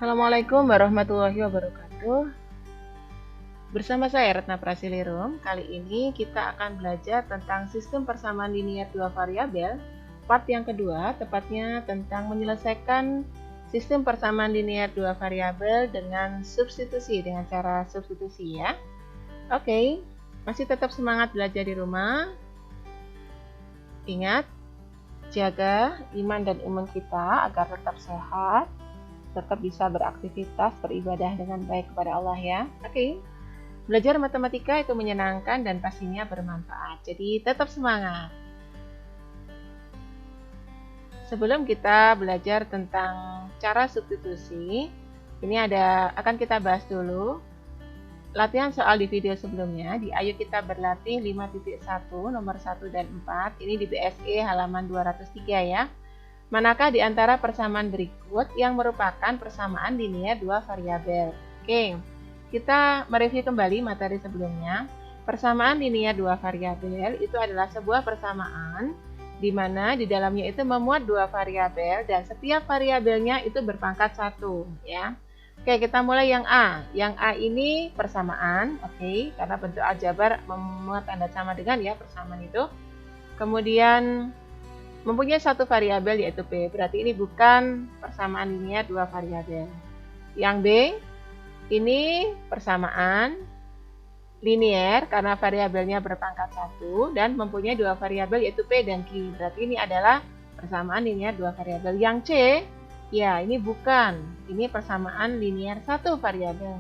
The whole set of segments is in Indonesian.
Assalamualaikum warahmatullahi wabarakatuh. Bersama saya Retna Prasilirum. Kali ini kita akan belajar tentang sistem persamaan linier dua variabel. Part yang kedua, tepatnya tentang menyelesaikan sistem persamaan linier dua variabel dengan substitusi, dengan cara substitusi ya. Oke, masih tetap semangat belajar di rumah. Ingat, jaga iman dan imun kita agar tetap sehat, tetap bisa beraktivitas, beribadah dengan baik kepada Allah ya. Oke. Belajar matematika itu menyenangkan dan pastinya bermanfaat. Jadi tetap semangat. Sebelum kita belajar tentang cara substitusi, ini akan kita bahas dulu latihan soal di video sebelumnya. Di Ayo Kita Berlatih 5.1 nomor 1 dan 4. Ini di BSE halaman 203 ya. Manakah di antara persamaan berikut yang merupakan persamaan linier dua variabel? Oke, kita mereview kembali materi sebelumnya. Persamaan linier dua variabel itu adalah sebuah persamaan di mana di dalamnya itu memuat dua variabel dan setiap variabelnya itu berpangkat 1 ya. Oke, kita mulai yang A. Yang A ini persamaan, oke, karena bentuk aljabar memuat tanda sama dengan ya persamaan itu. Kemudian mempunyai satu variabel yaitu P, berarti ini bukan persamaan linier dua variabel. Yang B, ini persamaan linier karena variabelnya berpangkat 1 dan mempunyai dua variabel yaitu P dan Q, berarti ini adalah persamaan linier dua variabel. Yang C, ya ini bukan, ini persamaan linier satu variabel.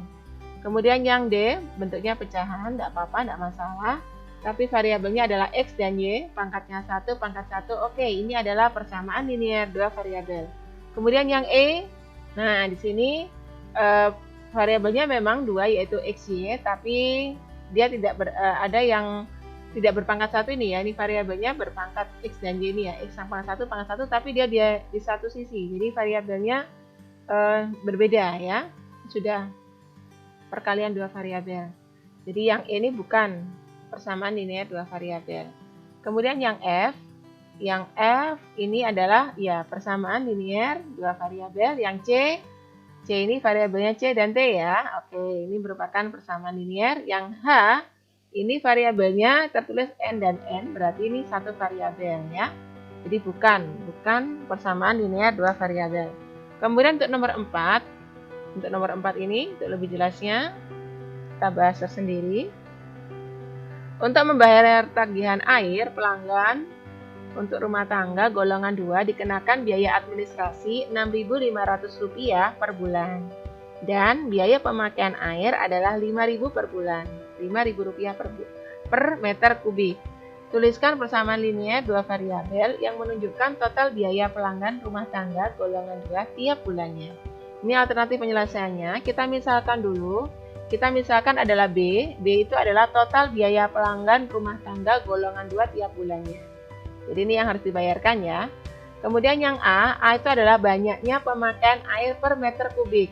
Kemudian yang D, bentuknya pecahan, tidak apa-apa, tidak masalah. Tapi variabelnya adalah X dan Y, pangkatnya 1, pangkat 1. Oke, ini adalah persamaan linier dua variabel. Kemudian yang E, nah di sini variabelnya memang 2 yaitu X, Y, tapi dia tidak ada yang tidak berpangkat 1 ini ya. Ini variabelnya berpangkat X dan Y ini ya, X pangkat 1, tapi dia di satu sisi. Jadi variabelnya berbeda ya, sudah perkalian dua variabel. Jadi yang E ini bukan persamaan linier dua variabel. Kemudian yang F ini adalah ya persamaan linier dua variabel. Yang C ini variabelnya C dan T ya. Oke, ini merupakan persamaan linier. Yang H ini variabelnya tertulis N dan N, berarti ini satu variabel ya. Jadi bukan persamaan linier dua variabel. Kemudian untuk nomor 4, ini untuk lebih jelasnya kita bahas tersendiri. Untuk membayar tagihan air pelanggan untuk rumah tangga golongan 2 dikenakan biaya administrasi Rp6.500 per bulan. Dan biaya pemakaian air adalah Rp5.000 per bulan. Rp5.000 per meter kubik. Tuliskan persamaan linier dua variabel yang menunjukkan total biaya pelanggan rumah tangga golongan 2 tiap bulannya. Ini alternatif penyelesaiannya. Kita misalkan adalah B itu adalah total biaya pelanggan rumah tangga golongan 2 tiap bulannya. Jadi ini yang harus dibayarkan ya. Kemudian yang A itu adalah banyaknya pemakaian air per meter kubik.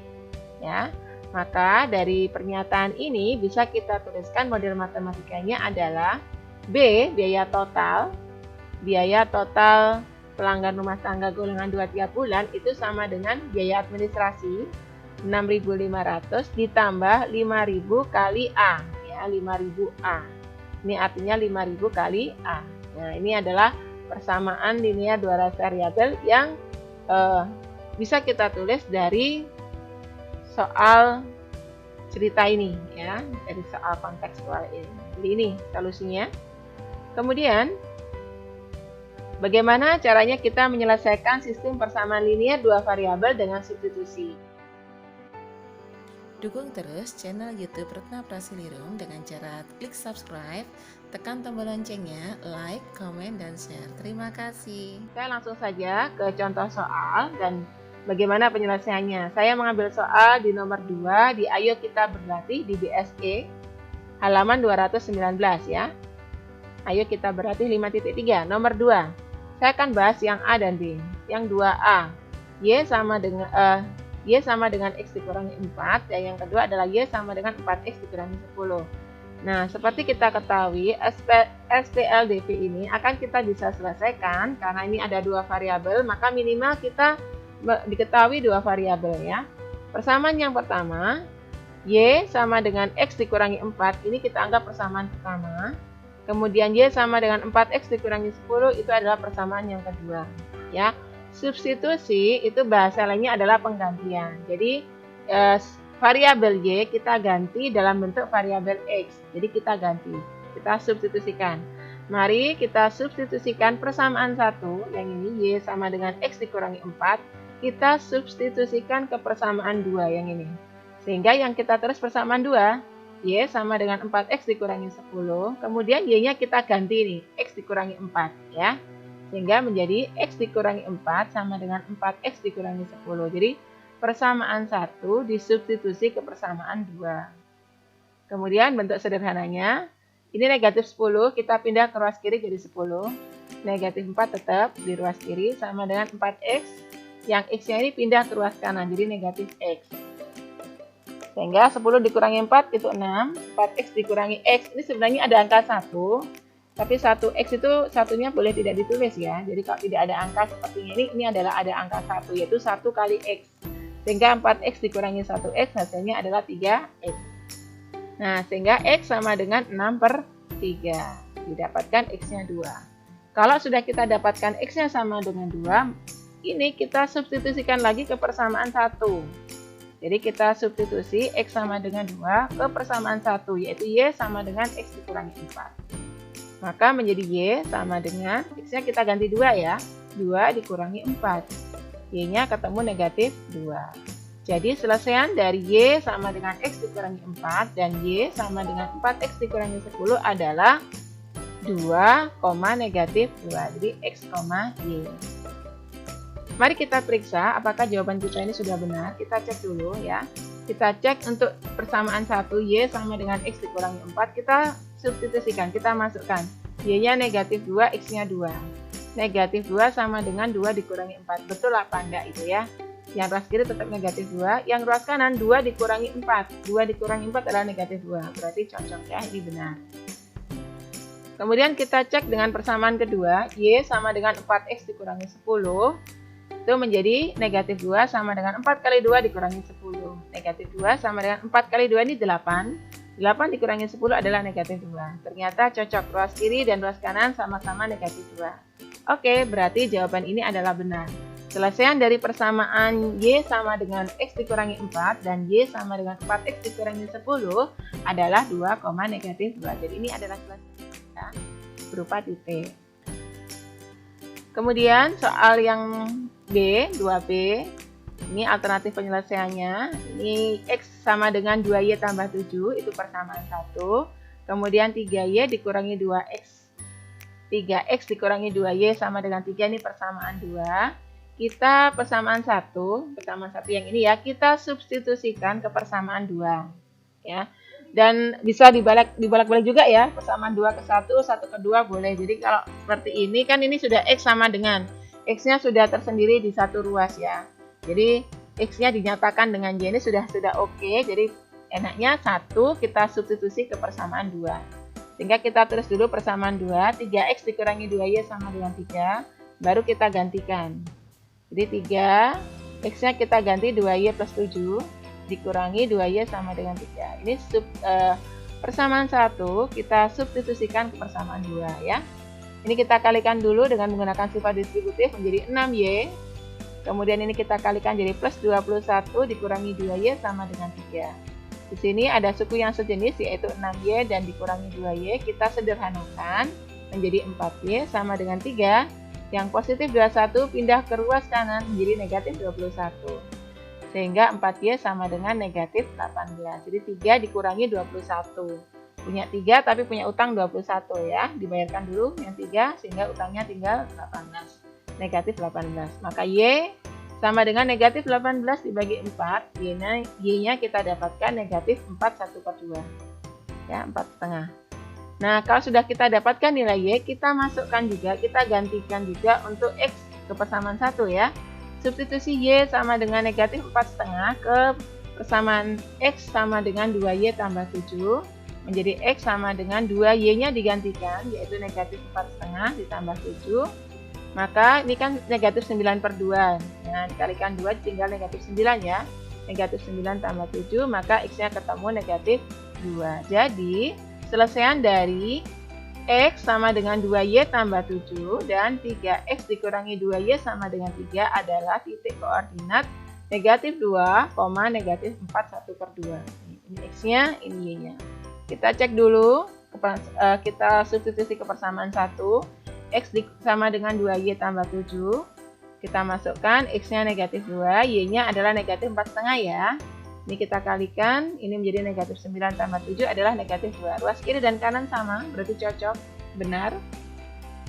Ya. Maka dari pernyataan ini bisa kita tuliskan model matematikanya adalah B, biaya total pelanggan rumah tangga golongan 2 tiap bulan itu sama dengan biaya administrasi 6.500 ditambah 5.000 kali A ya, 5.000 A. Ini artinya 5.000 kali A. Nah, ini adalah persamaan linier dua variabel yang bisa kita tulis dari soal cerita ini ya, dari soal kontekstual ini. Jadi ini solusinya. Kemudian bagaimana caranya kita menyelesaikan sistem persamaan linier dua variabel dengan substitusi? Dukung terus channel YouTube Retna Prasilirum dengan cara klik subscribe, tekan tombol loncengnya, like, komen, dan share. Terima kasih. Saya langsung saja ke contoh soal dan bagaimana penyelesaiannya. Saya mengambil soal di nomor 2 di Ayo Kita Berlatih di BSE halaman 219 ya. Ayo Kita Berlatih 5.3. Nomor 2. Saya akan bahas yang A dan B. Yang 2A. Y sama dengan X dikurangi 4, dan yang kedua adalah Y sama dengan 4X dikurangi 10. Nah, seperti kita ketahui, SPLDV ini akan kita bisa selesaikan karena ini ada dua variabel, maka minimal kita diketahui dua variabel ya. Persamaan yang pertama, Y sama dengan X dikurangi 4, ini kita anggap persamaan pertama. Kemudian Y sama dengan 4X dikurangi 10, itu adalah persamaan yang kedua. Ya, substitusi itu bahasa lainnya adalah penggantian. Jadi, variabel Y kita ganti dalam bentuk variabel X. Jadi kita ganti, kita substitusikan. Mari kita substitusikan persamaan 1, yang ini Y sama dengan X dikurangi 4, kita substitusikan ke persamaan 2 yang ini. Sehingga yang kita terus persamaan 2, Y sama dengan 4X dikurangi 10, kemudian Y-nya kita ganti nih, X dikurangi 4 ya. Sehingga menjadi X dikurangi 4 sama dengan 4X dikurangi 10. Jadi persamaan 1 disubstitusi ke persamaan 2. Kemudian bentuk sederhananya, ini negatif 10, kita pindah ke ruas kiri jadi 10. Negatif 4 tetap di ruas kiri sama dengan 4X. Yang X-nya ini pindah ke ruas kanan, jadi negatif X. Sehingga 10 dikurangi 4 itu 6. 4X dikurangi X, ini sebenarnya ada angka 1. Tapi 1X itu satunya boleh tidak ditulis ya. Jadi kalau tidak ada angka seperti ini adalah ada angka 1, yaitu 1 kali X. Sehingga 4X dikurangi 1X hasilnya adalah 3X. Nah, sehingga X sama dengan 6/3. Didapatkan X-nya 2. Kalau sudah kita dapatkan X-nya sama dengan 2, ini kita substitusikan lagi ke persamaan 1. Jadi kita substitusi X sama dengan 2 ke persamaan 1, yaitu Y sama dengan X dikurangi 4. Maka menjadi Y sama dengan, X-nya kita ganti 2 ya. 2 dikurangi 4. Y-nya ketemu negatif 2. Jadi selesaian dari Y sama dengan X dikurangi 4 dan Y sama dengan 4X dikurangi 10 adalah 2, negatif 2. Jadi X, Y. Mari kita periksa apakah jawaban kita ini sudah benar. Kita cek dulu ya. Kita cek untuk persamaan 1, Y sama dengan X dikurangi 4. Kita substitusikan, kita masukkan. Y-nya negatif 2, X-nya 2. Negatif 2 sama dengan 2 dikurangi 4. Betul apa enggak itu ya? Yang ruas kiri tetap negatif 2, yang ruas kanan 2 dikurangi 4. 2 dikurangi 4 adalah negatif 2, berarti cocok ya, ini benar. Kemudian kita cek dengan persamaan kedua, Y sama dengan 4X dikurangi 10, itu menjadi negatif 2 sama dengan 4 kali 2 dikurangi 10. Negatif 2 sama dengan 4 kali 2 ini 8. 8 dikurangi 10 adalah negatif 2. Ternyata cocok, ruas kiri dan ruas kanan sama-sama negatif 2. Oke, berarti jawaban ini adalah benar. Selesaian dari persamaan Y sama dengan X dikurangi 4 dan Y sama dengan 4X dikurangi 10 adalah 2, negatif 2. Jadi ini adalah selesai berupa titik. Kemudian soal yang B, 2B, ini alternatif penyelesaiannya. Ini X sama dengan 2Y tambah 7, itu persamaan 1. Kemudian 3Y dikurangi 2X. 3X dikurangi 2Y sama dengan 3, ini persamaan 2. Kita persamaan 1 yang ini ya, kita substitusikan ke persamaan 2 ya. Dan bisa dibolak-balik juga ya, persamaan 2 ke 1, 1 ke 2 boleh. Jadi kalau seperti ini kan ini sudah X sama dengan X-nya sudah tersendiri di satu ruas ya. Jadi X-nya dinyatakan dengan Y ini sudah oke. Jadi enaknya 1 kita substitusi ke persamaan 2. Sehingga kita tulis dulu persamaan 2, 3X dikurangi 2Y sama dengan 3, baru kita gantikan. Jadi 3, X-nya kita ganti 2Y plus 7, dikurangi 2Y sama dengan 3. Ini persamaan 1, kita substitusikan ke persamaan 2 ya. Ini kita kalikan dulu dengan menggunakan sifat distributif menjadi 6Y. Kemudian ini kita kalikan jadi plus 21 dikurangi 2Y sama dengan 3. Di sini ada suku yang sejenis yaitu 6Y dan dikurangi 2Y. Kita sederhanakan menjadi 4Y sama dengan 3. Yang positif 21 pindah ke ruas kanan menjadi negatif 21. Sehingga 4Y sama dengan negatif 18. Jadi 3 dikurangi 21. Punya 3 tapi punya utang 21 ya. Dibayarkan dulu yang 3 sehingga utangnya tinggal 18. Negatif 18. Maka Y sama dengan negatif 18 dibagi 4. Y-nya kita dapatkan negatif 4/1/2. Ya, 4,5. Nah, kalau sudah kita dapatkan nilai Y, kita masukkan juga, kita gantikan juga untuk X ke persamaan 1 ya. Substitusi Y sama dengan negatif 4,5 ke persamaan X sama dengan 2Y tambah 7. Menjadi X sama dengan 2Y-nya digantikan, yaitu negatif 4,5 ditambah 7. Maka ini kan negatif 9/2. Nah, dikalikan 2 tinggal negatif 9 ya. negatif 9 tambah 7, maka X-nya ketemu negatif 2. Jadi, selesaian dari X sama dengan 2Y tambah 7 dan 3X dikurangi 2Y sama dengan 3 adalah titik koordinat negatif 2, negatif 4, 1 per 2. Ini X-nya, ini Y-nya. Kita cek dulu, kita substitusi ke persamaan 1. X sama dengan 2Y tambah 7. Kita masukkan X-nya negatif 2, Y-nya adalah negatif 4,5 ya. Ini kita kalikan, ini menjadi negatif 9 tambah 7 adalah negatif 2. Ruas kiri dan kanan sama, berarti cocok, benar.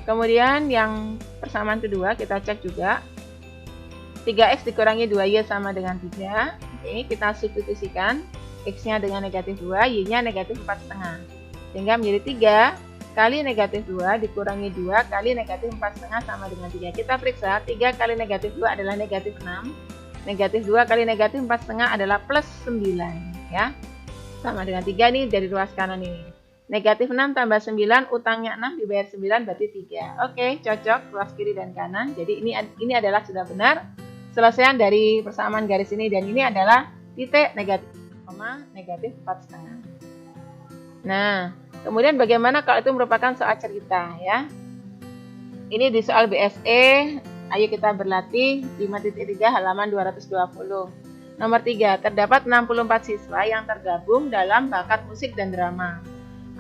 Kemudian yang persamaan kedua kita cek juga. 3X dikurangi 2Y sama dengan 3. Oke, kita substitusikan. X-nya dengan negatif 2, Y-nya negatif 4,5. Sehingga menjadi 3 kali negatif 2 dikurangi 2 kali negatif 4,5 sama dengan 3. Kita periksa, 3 kali negatif 2 adalah negatif 6. Negatif 2 kali negatif 4,5 adalah plus 9 ya. Sama dengan 3 nih dari ruas kanan ini. Negatif 6 tambah 9, utangnya 6 dibayar 9 berarti 3. Oke, cocok ruas kiri dan kanan. Jadi ini adalah sudah benar selesaian dari persamaan garis ini, dan ini adalah titik negatif, negatif 4,5. Nah, kemudian bagaimana kalau itu merupakan soal cerita ya. Ini di soal BSE. Ayo kita berlatih 5.3 halaman 220. Nomor 3, terdapat 64 siswa yang tergabung dalam bakat musik dan drama.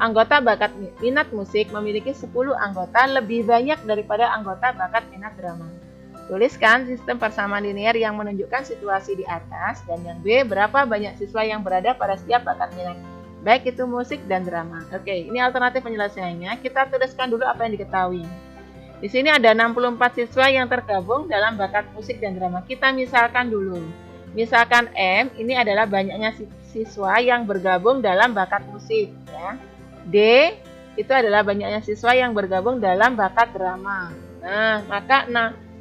Anggota bakat minat musik memiliki 10 anggota lebih banyak daripada anggota bakat minat drama. Tuliskan sistem persamaan linear yang menunjukkan situasi di atas, dan yang B, berapa banyak siswa yang berada pada setiap bakat minat, baik itu musik dan drama. Oke, ini alternatif penyelesaiannya. Kita tuliskan dulu apa yang diketahui. Di sini ada 64 siswa yang tergabung dalam bakat musik dan drama. Kita misalkan dulu. Misalkan M, ini adalah banyaknya siswa yang bergabung dalam bakat musik. Ya. D, itu adalah banyaknya siswa yang bergabung dalam bakat drama. Nah, maka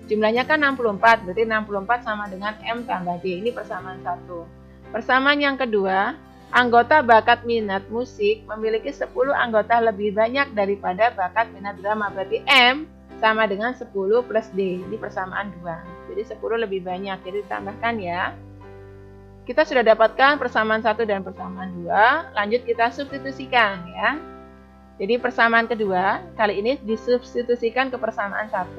jumlahnya kan 64, berarti 64 sama dengan M tambah D. Ini persamaan 1. Persamaan yang kedua, anggota bakat minat musik memiliki 10 anggota lebih banyak daripada bakat minat drama. Berarti M sama dengan 10 plus D. Ini persamaan 2. Jadi 10 lebih banyak. Jadi ditambahkan ya. Kita sudah dapatkan persamaan 1 dan persamaan 2. Lanjut kita substitusikan ya. Jadi persamaan kedua kali ini disubstitusikan ke persamaan 1.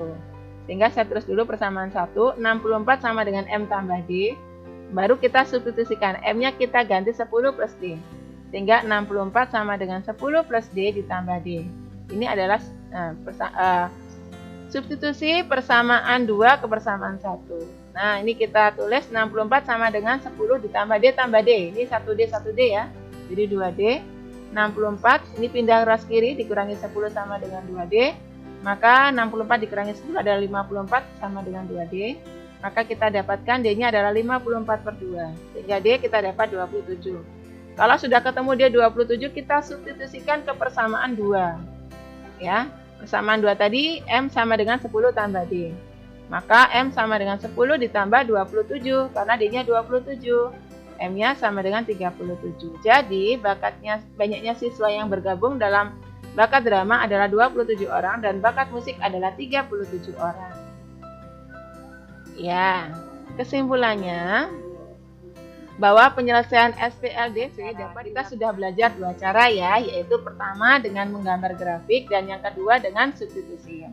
Sehingga saya tulis dulu persamaan 1. 64 sama dengan M tambah D. Baru kita substitusikan. M-nya kita ganti 10 plus D. Sehingga 64 sama dengan 10 plus D ditambah D. Ini adalah substitusi persamaan 2 ke persamaan 1. Nah, ini kita tulis 64 sama dengan 10 ditambah D tambah D. Ini 1D, 1D ya. Jadi 2D. 64, ini pindah ruas kiri, dikurangi 10 sama dengan 2D. Maka 64 dikurangi 10 adalah 54 sama dengan 2D. Maka kita dapatkan D-nya adalah 54 per 2. Sehingga D kita dapat 27. Kalau sudah ketemu D 27, kita substitusikan ke persamaan 2. Ya. Persamaan 2 tadi, M sama dengan 10 tambah D. Maka M sama dengan 10 ditambah 27, karena D-nya 27. M-nya sama dengan 37. Jadi, banyaknya siswa yang bergabung dalam bakat drama adalah 27 orang, dan bakat musik adalah 37 orang. Ya, kesimpulannya, bahwa penyelesaian SPLDC dapat kita sudah belajar 2 cara ya, yaitu pertama dengan menggambar grafik dan yang kedua dengan substitusi.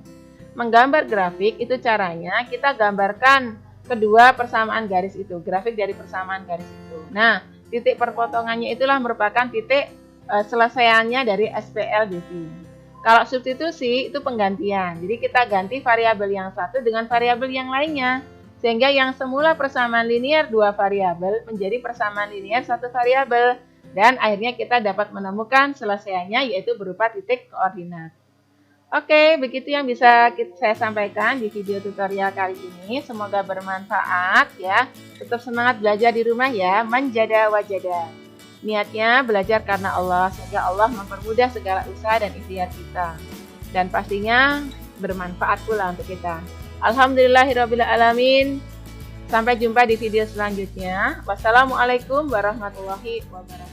Menggambar grafik itu caranya kita gambarkan kedua persamaan garis itu, grafik dari persamaan garis itu. Nah, titik perpotongannya itulah merupakan titik selesaiannya dari SPLDC. Kalau substitusi itu penggantian, jadi kita ganti variabel yang satu dengan variabel yang lainnya. Sehingga yang semula persamaan linear 2 variabel menjadi persamaan linear 1 variabel. Dan akhirnya kita dapat menemukan selesaiannya, yaitu berupa titik koordinat. Oke, begitu yang bisa saya sampaikan di video tutorial kali ini. Semoga bermanfaat ya. Tetap semangat belajar di rumah ya. Manjada wajada. Niatnya belajar karena Allah, sehingga Allah mempermudah segala usaha dan ikhtiar kita. Dan pastinya bermanfaat pula untuk kita. Alhamdulillahirrabbilalamin. Sampai jumpa di video selanjutnya. Wassalamualaikum warahmatullahi wabarakatuh.